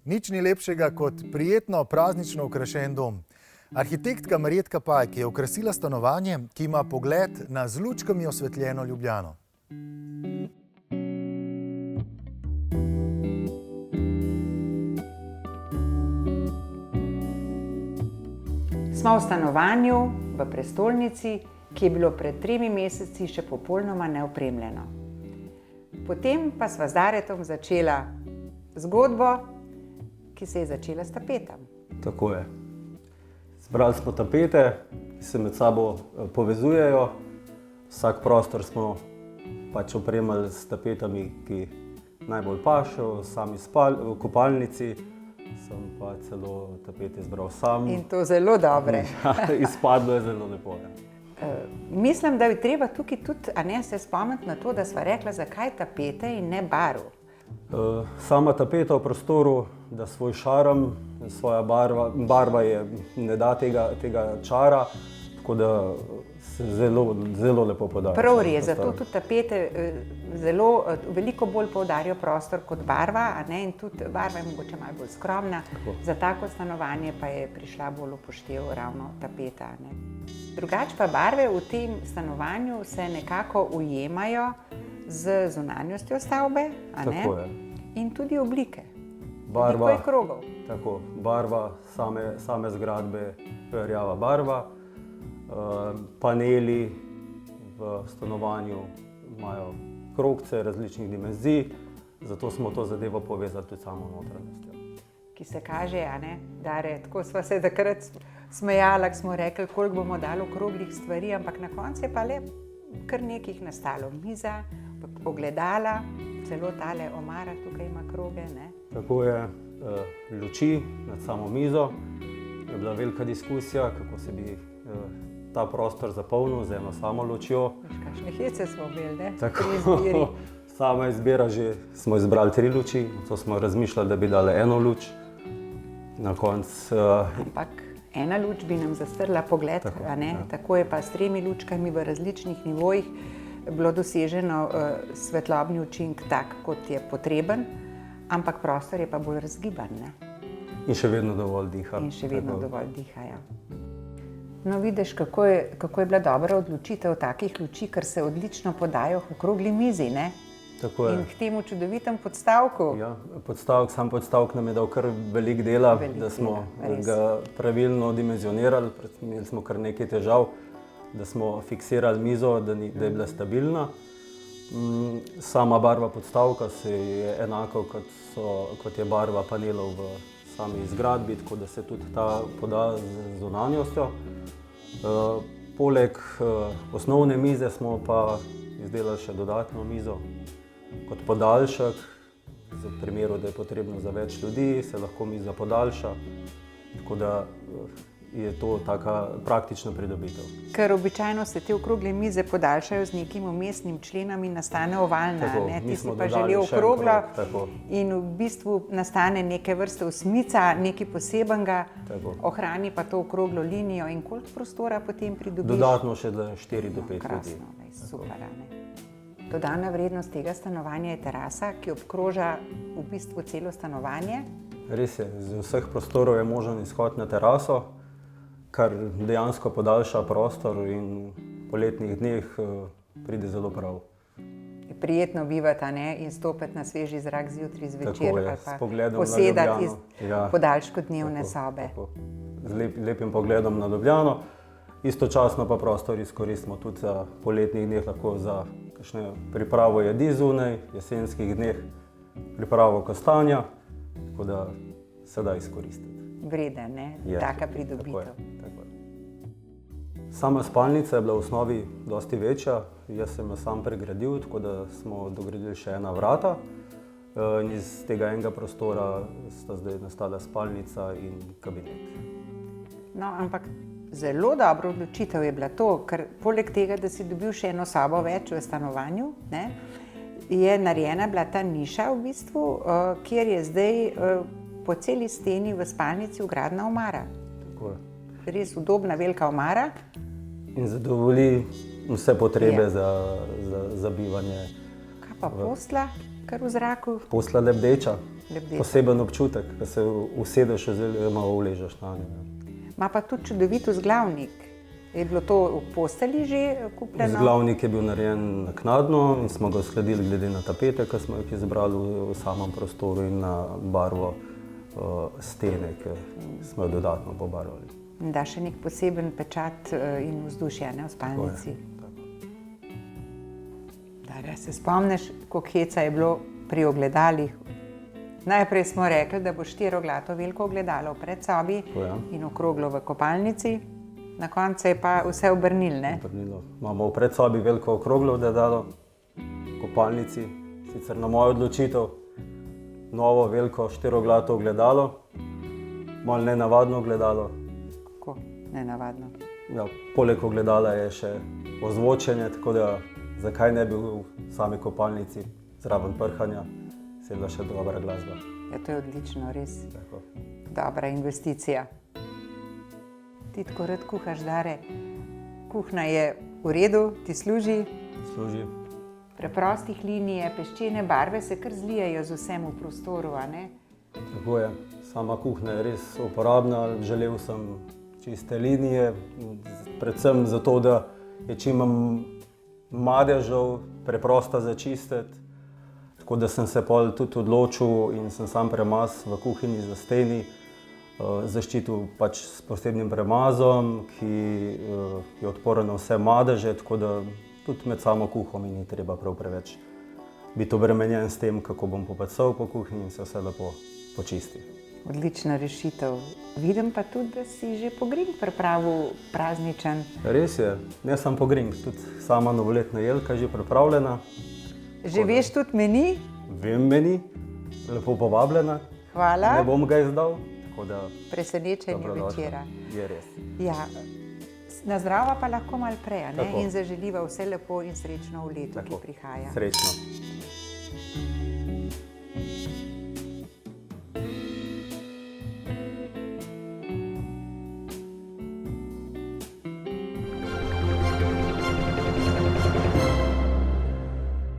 Nič ni lepšega kot prijetno praznično okrašen dom. Arhitektka Marjetka Pajk je okrasila stanovanje, ki ima pogled na z lučkami osvetljeno Ljubljano. Smo v stanovanju v prestolnici, ki je bilo pred 3 meseci še popolnoma neopremljeno. Potem pa sva z Daretom začela zgodbo, ki se je začela s tapetom. Tako je. Zbrali smo tapete, ki se med sabo povezujejo. Vsak prostor smo pač opremili s tapetami, ki najbolj pašejo, sami v kopalnici. Sem pa celo tapete izbral sam. In to zelo dobre. Izpadlo je zelo lepo. Mislim, da bi treba tukaj tudi se spomniti na to, da sva rekla, zakaj tapete in ne barv. Sama tapeta v prostoru da svoj šarm, svoja barva ne da tega čara, tako da se zelo lepo podaja. Prav res, zato tudi tapete veliko bolj poudarijo prostor kot barva, in tudi barva je mogoče malo bolj skromna. Tako. Za tako stanovanje pa je prišla bolj upoštev ravno tapeta. Drugače pa barve v tem stanovanju se nekako ujemajo z zunanjostjo stavbe, Tako je. in tudi oblike. Barva, Veliko je krogov. tako, barva same zgradbe, rjava barva. Paneli v stanovanju imajo krogce različnih dimenzij, zato smo to zadevo povezali tudi samo notranjostjo. Ki se kaže, Dare, tako sva se takrat smejala, ko smo rekli, koliko bomo dali okroglih stvari, ampak na koncu je pa le kar nekih nastalo. Miza, ogledala, celo tale omara tukaj ima kroge. Tako je, luči nad samo mizo. Je bila velika diskusija, kako se bi ta prostor zapolnil z eno samo lučjo. Kakšne hece smo imeli, Tako, pri izbiri. sama izbira že, smo izbrali 3 luči, to smo razmišljali, da bi dali eno luč. Na koncu Ampak ena luč bi nam zastrla pogled, Tako, Tako je pa s 3 lučkami v različnih nivojih bilo doseženo svetlobni učinek tak, kot je potreben, ampak prostor je pa bolj razgiban. in še vedno dovolj diha. In še vedno Tako. dovolj diha, ja. No, vidiš, kako je bila dobra odločitev takih luči, ker se odlično podajo v okrogli mizi, Tako je. In k temu čudovitem podstavku. Ja, sam podstavek nam je dal kar veliko dela, da smo dela, res. ga pravilno dimenzionirali. Imeli smo kar nekaj težav, da smo fiksirali mizo, da je bila stabilna. Sama barva podstavka je enaka, kot je barva panelov v sami zgradbi, tako da se tudi ta poda z zunanjostjo. Poleg osnovne mize smo pa izdelali še dodatno mizo kot podaljšek. V primeru, da je potrebno za več ljudi, se lahko miza podaljša. Tako da je to taka praktična pridobitev. Ker običajno se te okrogle mize podaljšajo z nekim vmesnim členom in nastane ovalna, Tako, mi ti si smo pa dodali želel še en okroglo krog, tako. in v bistvu nastane neke vrste osmica, nekaj posebenega, Tako. ohrani pa to okroglo linijo in koliko prostora potem pridobiš? Dodatno še za 4 do 5 ljudi. Krasno, super. Dodana vrednost tega stanovanja je terasa, ki obkroža v bistvu celo stanovanje. Res je, z vseh prostorov je možen izhod na teraso, kar dejansko podaljša prostor in v poletnih dneh pride zelo prav. Je prijetno bivati, in stopiti na sveži zrak zjutraj, zvečer, Tako je, ali s pa pogledom na posedati iz Ljubljano. Ja. podaljšku dnevne Tako, sobe. tako. Z lepim pogledom na Ljubljano. Istočasno pa prostor izkoristimo tudi za poletnih dneh, lahko za kakšne pripravo jedi zunaj, jesenskih dneh pripravo kostanja, tako da se da izkoristiti. Vreden, Je, taka tako pridobitev. je, tako je. Sama spalnica je bila v osnovi dosti večja, jaz sem jo sam pregradil, tako da smo dogradili še ena vrata. In iz tega enega prostora sta zdaj nastala spalnica in kabinet. No, ampak zelo dobra odločitev je bila to, ker poleg tega, da si dobil še eno sobo več v stanovanju, je narejena bila ta niša v bistvu, kjer je zdaj po celi steni v spalnici vgradna omara. Tako je. Res udobna velika omara. In zadovolji vse potrebe Je. za bivanje. Kaj Pa posla, kar v zraku. Posla lebdeča, Lebdeča. poseben občutek, ko se usedeš oziroma uležeš na njega. Ma pa tudi čudovit vzglavnik. Je bilo to v postelji že kupljeno? Vzglavnik je bil narejen naknadno in smo ga uskladili glede na tapete, ki smo jih izbrali v samem prostoru in na barvo stene, ki smo jo dodatno pobarvali. Da še nek poseben pečat in vzdušje v spalnici. Da se spomniš, koliko heca je bilo pri ogledalih. Najprej smo rekli, da bo 4-oglato veliko ogledalo v predsobi in okroglo v kopalnici. Na koncu je pa vse obrnilo, ne? Imamo v predsobi veliko okroglo ogledalo, v kopalnici, sicer na mojo odločitev, novo veliko 4-oglato ogledalo, malo nenavadno ogledalo. Kako nenavadno? Ja, poleg ogledala je še ozvočenje, tako da zakaj ne bi v sami kopalnici zraven prhanja sedla še dobra glasba. Ja, to je odlično, res. Tako. Dobra investicija. Ti tako rad kuhaš, Dare. Kuhna je v redu, ti služi. Služi. Preprostih linij, peščene barve se kar zlijajo z vsem v prostoru, a ne? Tako je. Sama kuhna je res uporabna. Želel sem čiste linije, predvsem zato, da je čim manj madežev, preprosta za čistiti. Tako da sem se pol tudi odločil in sem sam premaz v kuhinji za steni zaščitil pač s posebnim premazom, ki je odporen na vse madeže, tako da tudi med samo kuho mi ni treba prav preveč biti obremenjen s tem, kako bom popecal po kuhinji in se vse lepo počisti. Odlična rešitev. Vidim pa tudi, da si že pogrink pripravil prazničen. Res je, ne samo pogrink, tudi sama novoletna jelka je že pripravljena. Že veš tudi meni? Vem meni, lepo povabljena. Hvala. Ne bom ga izdal. Presenečenje večera. Je res. Ja. Na zdravo pa lahko malo prej, ne? Tako. In zaželiva vse lepo in srečno v letu, ki prihaja. Srečno.